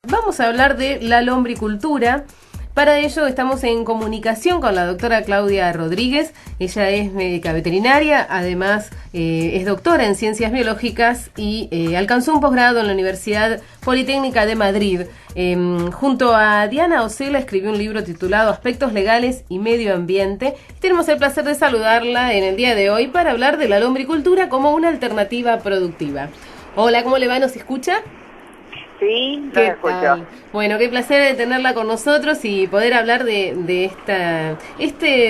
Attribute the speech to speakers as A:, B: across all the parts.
A: Vamos a hablar de la lombricultura. Para ello estamos en comunicación con la doctora Claudia Rodríguez. Ella es médica veterinaria, además es doctora en ciencias biológicas y alcanzó un posgrado en la Universidad Politécnica de Madrid. Junto a Diana Ocela escribió un libro titulado Aspectos Legales y Medio Ambiente. Tenemos el placer de saludarla en el día de hoy para hablar de la lombricultura como una alternativa productiva. Hola, ¿cómo le va? ¿Nos escucha?
B: Sí,
A: ¿Qué
B: escucho.
A: tal? Bueno, qué placer tenerla con nosotros y poder hablar de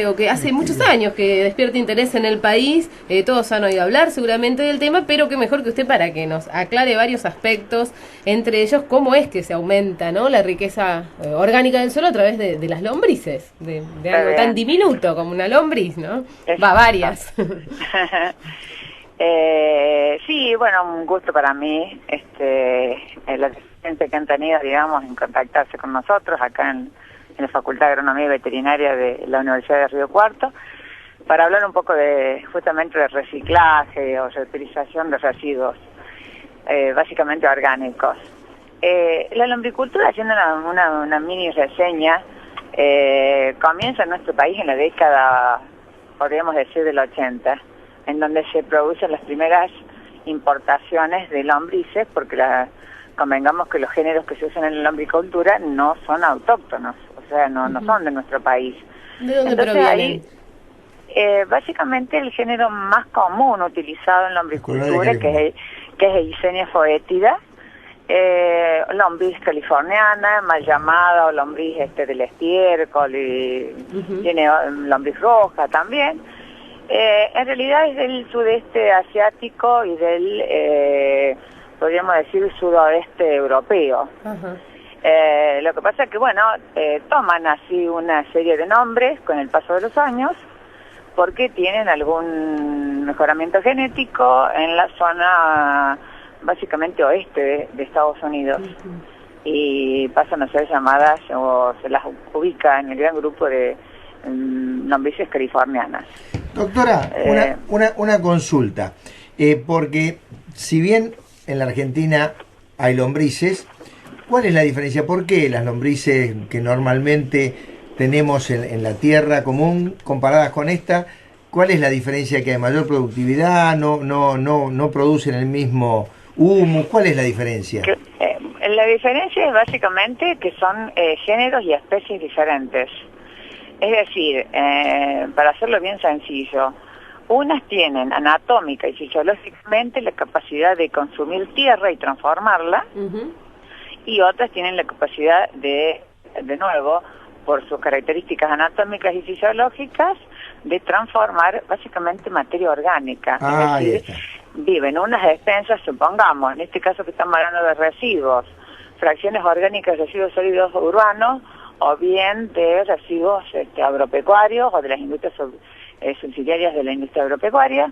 A: o que hace muchos años que despierta interés en el país. Todos han oído hablar seguramente del tema, pero qué mejor que usted para que nos aclare varios aspectos, entre ellos cómo es que se aumenta, ¿no?, la riqueza orgánica del suelo a través de las lombrices, de algo tan diminuto como una lombriz, ¿no? Va, varias.
B: Sí, bueno, un gusto para mí, la gente que han tenido, digamos, en contactarse con nosotros acá en la Facultad de Agronomía y Veterinaria de la Universidad de Río Cuarto, para hablar un poco justamente de reciclaje o reutilización de residuos, básicamente orgánicos. La lombricultura, haciendo una mini reseña, comienza en nuestro país en la década, podríamos decir, del 80, en donde se producen las primeras importaciones de lombrices, porque convengamos que los géneros que se usan en la lombricultura no son autóctonos, o sea, no son de nuestro país.
A: ¿De dónde provienen?
B: Básicamente el género más común utilizado en lombricultura, que es Eisenia foetida, lombriz californiana, mal llamada, o lombriz del estiércol, y tiene lombriz roja también. En realidad es del sudeste asiático y del, podríamos decir, sudoeste europeo. Lo que pasa es que, bueno, toman así una serie de nombres con el paso de los años, porque tienen algún mejoramiento genético en la zona, básicamente oeste de Estados Unidos. Y pasan a ser llamadas, o se las ubica en el gran grupo de lombrices californianas.
C: Doctora, una consulta, porque si bien en la Argentina hay lombrices, ¿cuál es la diferencia? ¿Por qué las lombrices que normalmente tenemos en la tierra común, comparadas con esta, cuál es la diferencia? ¿Que hay mayor productividad? ¿No producen el mismo humus? ¿Cuál es la diferencia?
B: La diferencia es básicamente que son géneros y especies diferentes. Es decir, para hacerlo bien sencillo, unas tienen anatómica y fisiológicamente la capacidad de consumir tierra y transformarla, y otras tienen la capacidad de nuevo, por sus características anatómicas y fisiológicas, de transformar básicamente materia orgánica. Es decir, viven unas expensas, supongamos, en este caso que estamos hablando de residuos, fracciones orgánicas, residuos sólidos urbanos, o bien de residuos agropecuarios o de las industrias subsidiarias de la industria agropecuaria.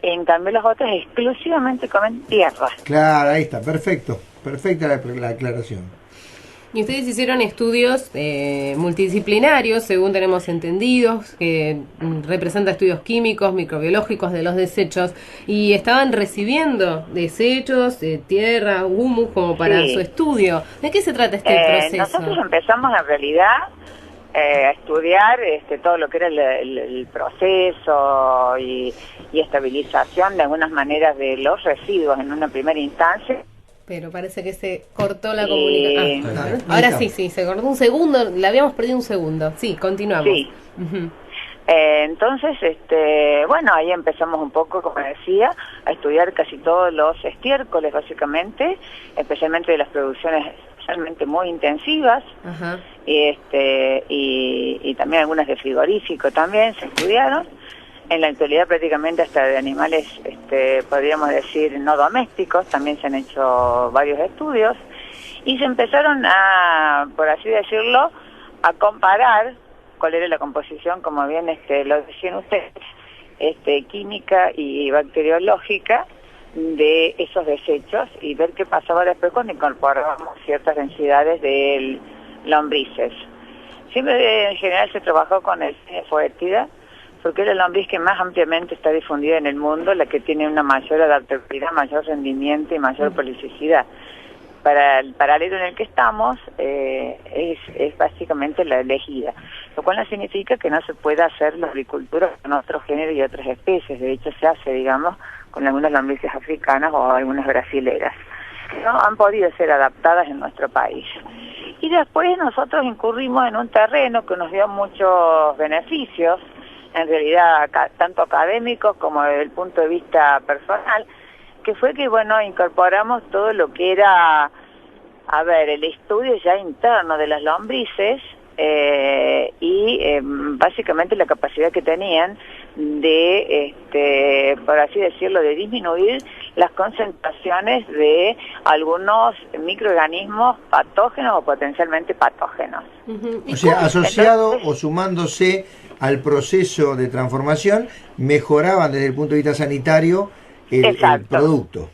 B: En cambio, los otros exclusivamente comen tierra.
C: Claro, ahí está, perfecta la aclaración.
A: Y ustedes hicieron estudios multidisciplinarios, según tenemos entendidos, que representa estudios químicos, microbiológicos de los desechos, y estaban recibiendo desechos, tierra, humus, como para su estudio. ¿De qué se trata este proceso?
B: Nosotros empezamos en realidad a estudiar todo lo que era el proceso y estabilización de algunas maneras de los residuos en una primera instancia.
A: Pero parece que se cortó la comunicación. Ahora sí, se cortó un segundo, le habíamos perdido un segundo. Sí, continuamos.
B: Sí. Entonces, bueno, ahí empezamos un poco, como decía, a estudiar casi todos los estiércoles, básicamente, especialmente de las producciones realmente muy intensivas, y también algunas de frigorífico también se estudiaron. En la actualidad prácticamente hasta de animales, podríamos decir, no domésticos, también se han hecho varios estudios, y se empezaron a, por así decirlo, a comparar cuál era la composición, como bien lo decían ustedes, química y bacteriológica de esos desechos, y ver qué pasaba después cuando incorporábamos ciertas densidades de lombrices. Siempre en general se trabajó con el foetida, porque es la lombriz que más ampliamente está difundida en el mundo, la que tiene una mayor adaptabilidad, mayor rendimiento y mayor prolificidad. para el paralelo en el que estamos es básicamente la elegida, lo cual no significa que no se pueda hacer la agricultura con otros géneros y otras especies. De hecho se hace, digamos, con algunas lombrices africanas o algunas brasileras, que no han podido ser adaptadas en nuestro país. Y después nosotros incurrimos en un terreno que nos dio muchos beneficios, en realidad tanto académicos como desde el punto de vista personal, que fue que, bueno, incorporamos todo lo que era, el estudio ya interno de las lombrices y básicamente la capacidad que tenían de, por así decirlo, de disminuir las concentraciones de algunos microorganismos patógenos o potencialmente patógenos.
C: O sea, asociado o sumándose al proceso de transformación, mejoraban desde el punto de vista sanitario el producto.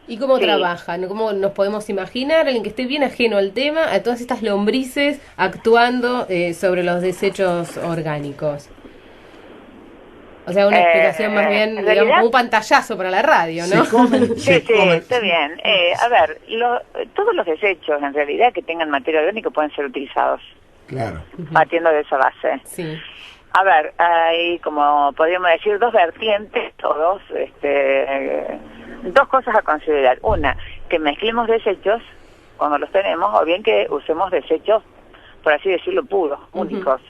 A: ¿Y cómo trabajan? ¿Cómo nos podemos imaginar, alguien que esté bien ajeno al tema, a todas estas lombrices actuando sobre los desechos orgánicos? O sea, una explicación más bien, digamos, como un pantallazo para la radio, ¿no?
B: Sí, está bien. Todos los desechos, en realidad, que tengan materia orgánica pueden ser utilizados.
C: Claro.
B: Partiendo de esa base.
A: Sí.
B: Hay, como podríamos decir, dos vertientes, dos cosas a considerar. Una, que mezclemos desechos cuando los tenemos, o bien que usemos desechos, por así decirlo, puros, únicos.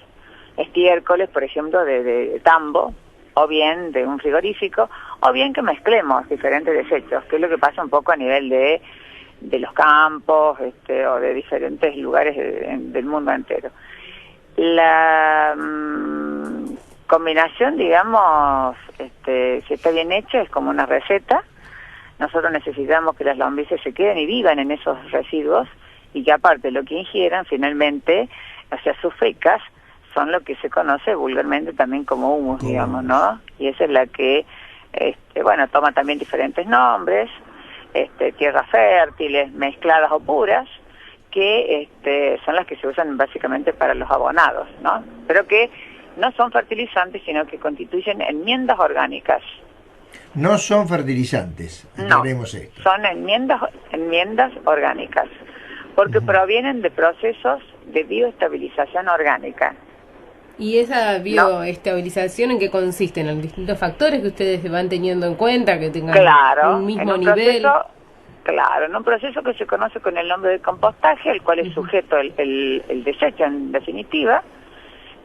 B: Estiércoles, por ejemplo, de tambo, o bien de un frigorífico, o bien que mezclemos diferentes desechos, que es lo que pasa un poco a nivel de los campos o de diferentes lugares del mundo entero. La combinación, digamos, si está bien hecha, es como una receta. Nosotros necesitamos que las lombrices se queden y vivan en esos residuos y que aparte lo que ingieran finalmente, o sea, sus fecas, son lo que se conoce vulgarmente también como humus, digamos, ¿no? Y esa es la que, toma también diferentes nombres, tierras fértiles, mezcladas o puras, que son las que se usan básicamente para los abonados, ¿no? Pero que no son fertilizantes, sino que constituyen enmiendas orgánicas.
C: No son fertilizantes, entendemos esto.
B: Son enmiendas orgánicas, porque provienen de procesos de bioestabilización orgánica.
A: ¿Y esa bioestabilización en qué consiste? ¿En los distintos factores que ustedes van teniendo en cuenta, que tengan un mismo nivel?
B: En un proceso que se conoce con el nombre de compostaje, el cual es sujeto el desecho en definitiva,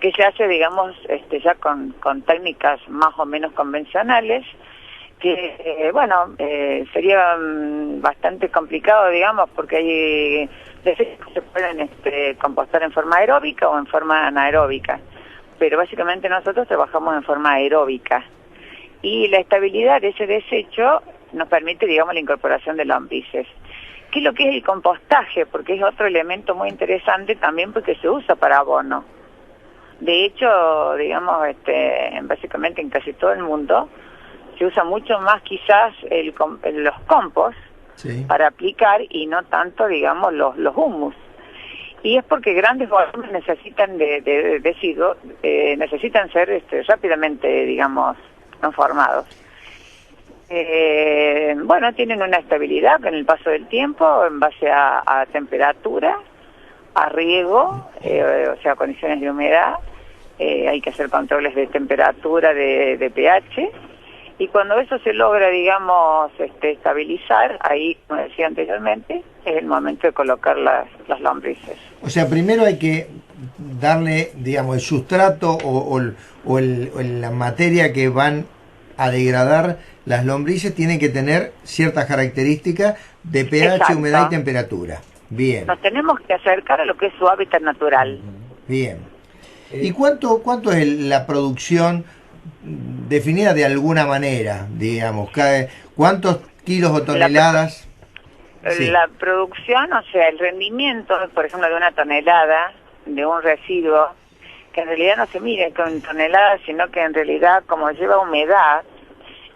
B: que se hace, digamos, ya con técnicas más o menos convencionales, que, sería bastante complicado, digamos, porque hay desechos que se pueden compostar en forma aeróbica o en forma anaeróbica, pero básicamente nosotros trabajamos en forma aeróbica. Y la estabilidad de ese desecho nos permite, digamos, la incorporación de lombrices. ¿Qué es lo que es el compostaje? Porque es otro elemento muy interesante también porque se usa para abono. De hecho, digamos, básicamente en casi todo el mundo se usa mucho más quizás los compost para aplicar y no tanto, digamos, los humus. Y es porque grandes volúmenes necesitan de residuos, necesitan ser rápidamente, digamos, transformados. Tienen una estabilidad con el paso del tiempo en base a temperatura, a riego, o sea, condiciones de humedad. Hay que hacer controles de temperatura, de pH, y cuando eso se logra, digamos, estabilizar, ahí, como decía anteriormente, es el momento de colocar las lombrices.
C: O sea, primero hay que darle, digamos, el sustrato o la materia que van a degradar las lombrices, tienen que tener ciertas características de pH, humedad y temperatura. Bien.
B: Nos tenemos que acercar a lo que es su hábitat natural.
C: Bien. ¿Y cuánto es la producción definida de alguna manera, digamos? ¿Cuántos kilos o toneladas?
B: La producción, o sea, el rendimiento, por ejemplo, de una tonelada de un residuo, que en realidad no se mide con toneladas, sino que en realidad, como lleva humedad,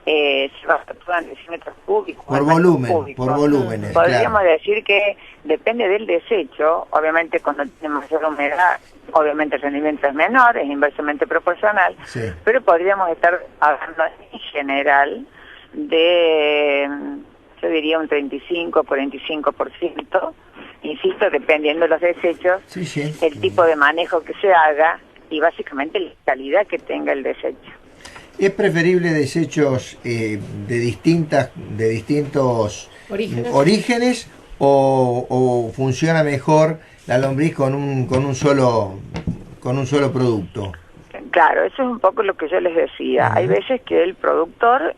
B: se va a en decímetros cúbicos.
C: Por volúmenes.
B: Podríamos decir que depende del desecho. Obviamente, cuando tiene mayor humedad, obviamente el rendimiento es menor, es inversamente proporcional, pero podríamos estar hablando en general de yo diría un 35-45%, insisto, dependiendo de los desechos, el tipo de manejo que se haga y básicamente la calidad que tenga el desecho.
C: ¿Es preferible desechos de distintos orígenes o funciona mejor la lombriz con un solo producto?
B: Claro, eso es un poco lo que yo les decía. Hay veces que el productor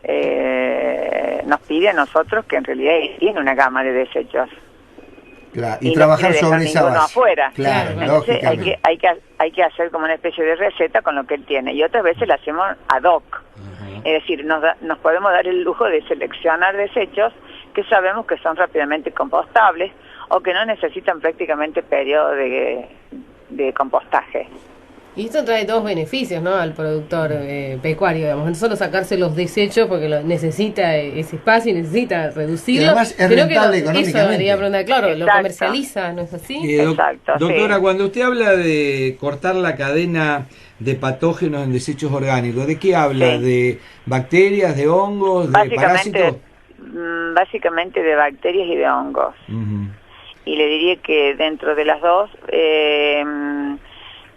B: nos pide a nosotros que en realidad tiene una gama de desechos.
C: Claro, y trabajar sobre esa base.
B: Afuera.
C: Claro,
B: entonces hay que hacer como una especie de receta con lo que él tiene. Y otras veces la hacemos ad hoc. Es decir, nos podemos dar el lujo de seleccionar desechos que sabemos que son rápidamente compostables o que no necesitan prácticamente periodo de compostaje.
A: Y esto trae dos beneficios, ¿no?, al productor pecuario, digamos, no solo sacarse los desechos porque necesita ese espacio y necesita reducirlo. Y además
C: es rentable económicamente.
A: Eso debería preguntar, claro,
B: Exacto.
A: Lo comercializa, ¿no es así?
B: Exacto,
D: doctora,
B: sí.
D: Cuando usted habla de cortar la cadena de patógenos en desechos orgánicos, ¿de qué habla?
B: Sí.
D: ¿De bacterias, de hongos, de parásitos?
B: Básicamente de bacterias y de hongos. Y le diría que dentro de las dos...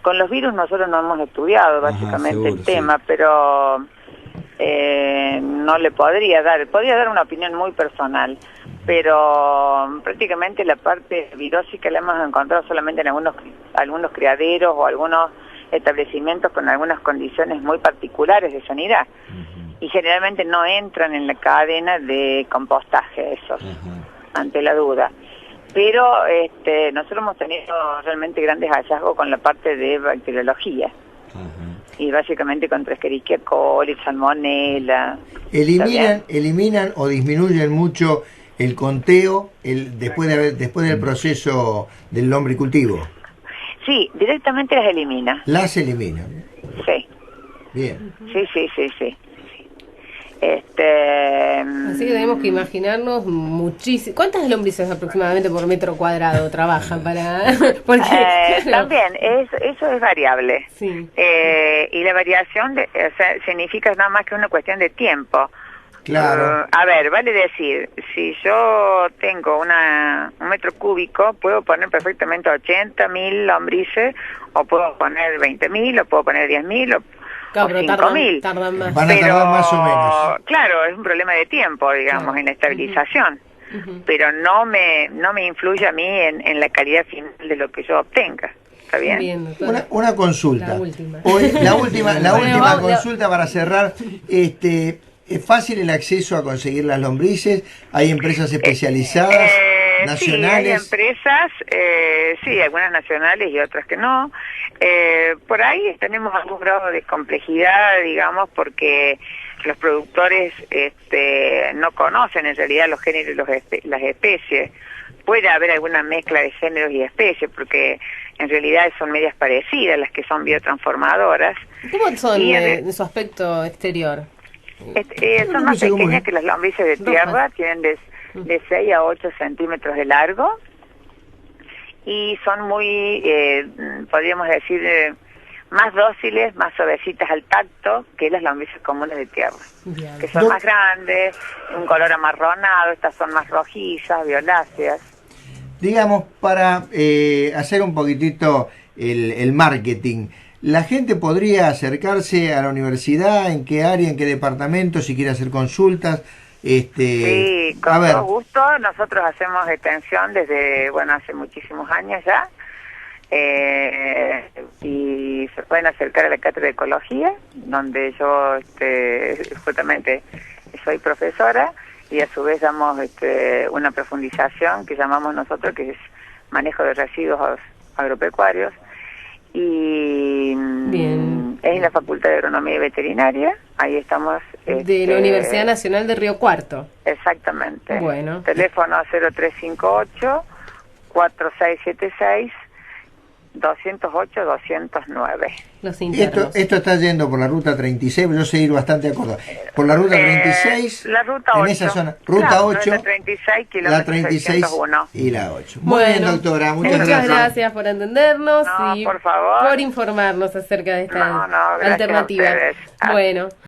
B: con los virus nosotros no hemos estudiado básicamente el tema, pero no le podría dar una opinión muy personal, pero prácticamente la parte virósica la hemos encontrado solamente en algunos criaderos o algunos establecimientos con algunas condiciones muy particulares de sanidad, y generalmente no entran en la cadena de compostaje esos, ante la duda. Pero nosotros hemos tenido realmente grandes hallazgos con la parte de bacteriología. Y básicamente contra Escherichia coli, salmonella.
C: ¿Eliminan o disminuyen mucho el conteo después del proceso del lombricultivo?
B: Sí, directamente las elimina.
C: Las eliminan.
B: Sí.
C: Bien.
B: Sí.
A: Así que tenemos que imaginarnos muchísimo. ¿Cuántas lombrices aproximadamente por metro cuadrado trabajan para...? Porque, claro.
B: También, eso es variable.
A: Sí.
B: Y la variación significa nada más que una cuestión de tiempo.
C: Claro.
B: A ver, vale decir, si yo tengo un metro cúbico, puedo poner perfectamente 80.000 lombrices, o puedo poner 20.000, o puedo poner 10.000, o 5.000.
A: Tardan más.
C: Van a tardar más o menos.
B: Claro, es un problema de tiempo, digamos, en la estabilización. Pero no me influye a mí en la calidad final de lo que yo obtenga. ¿Está bien?
C: Una consulta.
A: La última.
C: La última consulta para cerrar. ¿Es fácil el acceso a conseguir las lombrices? ¿Hay empresas especializadas, nacionales?
B: Sí, hay empresas, algunas nacionales y otras que no. Por ahí tenemos algún grado de complejidad, digamos, porque los productores no conocen en realidad los géneros y las especies. Puede haber alguna mezcla de géneros y especies, porque en realidad son medias parecidas las que son biotransformadoras.
A: ¿Cómo son en su aspecto exterior?
B: Son más pequeñas que las lombrices de tierra, tienen de 6 a 8 centímetros de largo, y son muy, podríamos decir, más dóciles, más suavecitas al tacto que las lombrices comunes de tierra, que son más grandes, un color amarronado. Estas son más rojizas, violáceas.
C: Digamos, para hacer un poquitito el marketing, ¿la gente podría acercarse a la universidad? ¿En qué área, en qué departamento, si quiere hacer consultas?
B: Sí, con todo gusto. Nosotros hacemos extensión desde, hace muchísimos años ya. Y se pueden acercar a la Cátedra de Ecología, donde yo justamente soy profesora, y a su vez damos una profundización que llamamos nosotros, que es manejo de residuos agropecuarios. Y
A: bien,
B: es en la Facultad de Agronomía y Veterinaria. Ahí estamos.
A: De la Universidad Nacional de Río Cuarto.
B: Exactamente.
A: Bueno.
B: Teléfono 0358 4676 208-209.
C: Esto está yendo por la ruta 36, yo sé ir bastante acorde. Por la ruta 36,
B: la ruta 8.
C: En esa zona. Ruta 8,
B: la 36,
C: la 36 y la 8. Muy bien, doctora,
A: muchas gracias por atendernos y
B: por favor,
A: por informarnos acerca de esta alternativa. Bueno.